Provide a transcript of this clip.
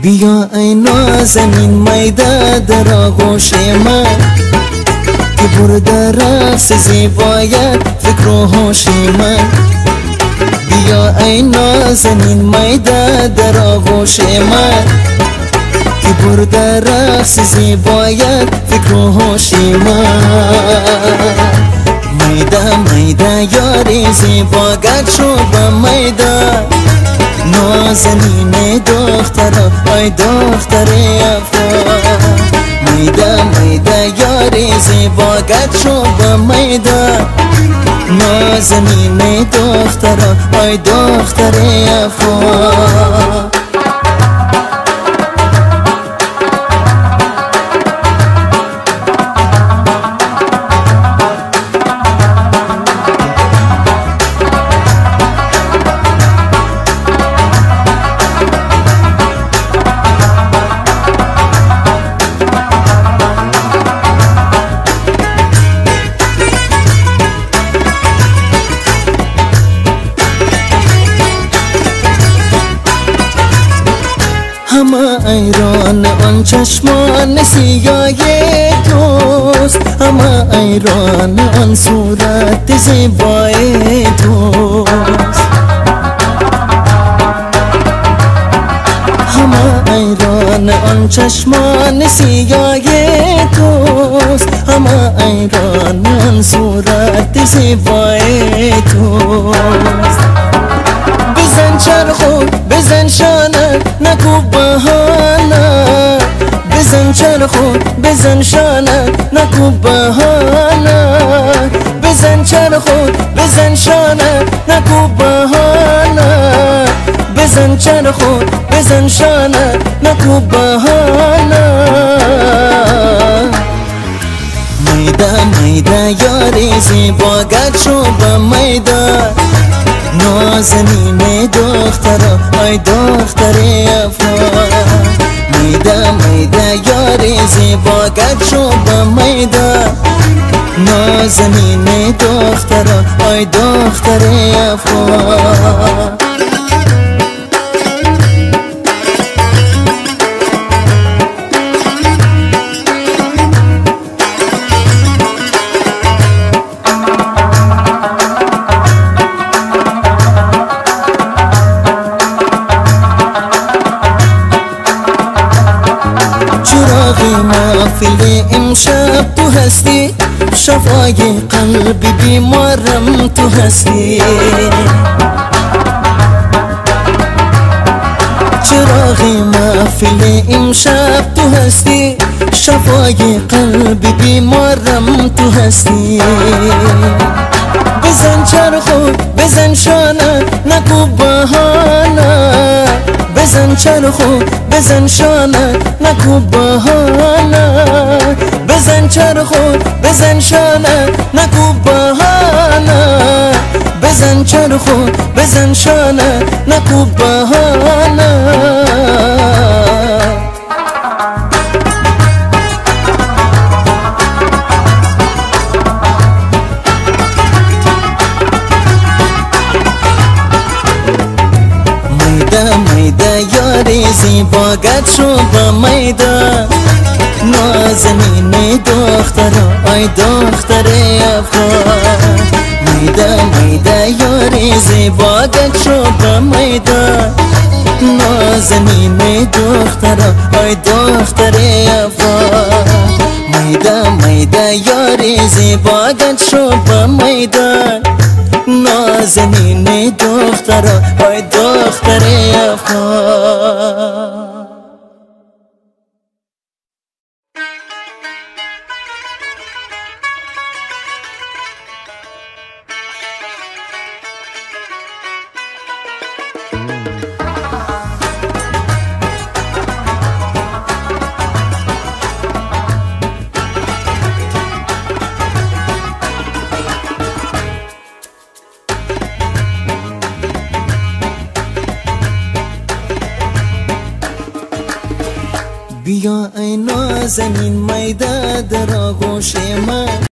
بیا ای نازنین میده در آغوش من که برده رقص زیبایت فکر و هوش من. بیا ای نازنین میده در آغوش من که برده رقص زیبایت فکر و هوش من. میده میده یاری زیبا گرد شو به میده نازنین دخترا ای دختر افغان. میده میده یاری زیبا گرد شو به میده نازنین دخترا ای دختر افغان. همه ایران آن چشمان سیاه توست، همه ایران آن صورت زیبای توست. همه ایران آن چشمان سیاه توست، همه ایران آن صورت زیبای توست. بزن چرخو بزن شانه نکو بهانه، بزن چرخو بزن شانه نکو بهانه، بزن چرخو بزن شانه نکو بهانه، بزن چرخو بزن شانه نکو بهانه. میده میده یاری زیبا گرد شو به میده نازنین دخترا ای دختر افغان. میده میده یاری زیبا گرد شو به میده نازنین دخترا ای دختر افغان. محفل امشب تو هستی، شفای قلب بیمارم تو هستی. چراغ محفل امشب تو هستی، شفای قلب بیمارم تو هستی. بزن چرخو بزن شانه نکو بهانه، بزن چرخو بزن شانه نکو بهانه، بزن چرخو بزن شانه نکو بهانه، بزن چرخو بزن شانه نکو بهانه. میده یاری زیبا گرد شو به میده نازنین دخترا ای دختر افغان. میده میده یاری زیبا گرد شو به میده نازنین دخترا ای دختر افغان. میده میده یاری زیبا گرد شو به میده نازنین دخترا ای دختر افغان. بیا ای نازنین میده در آغوش من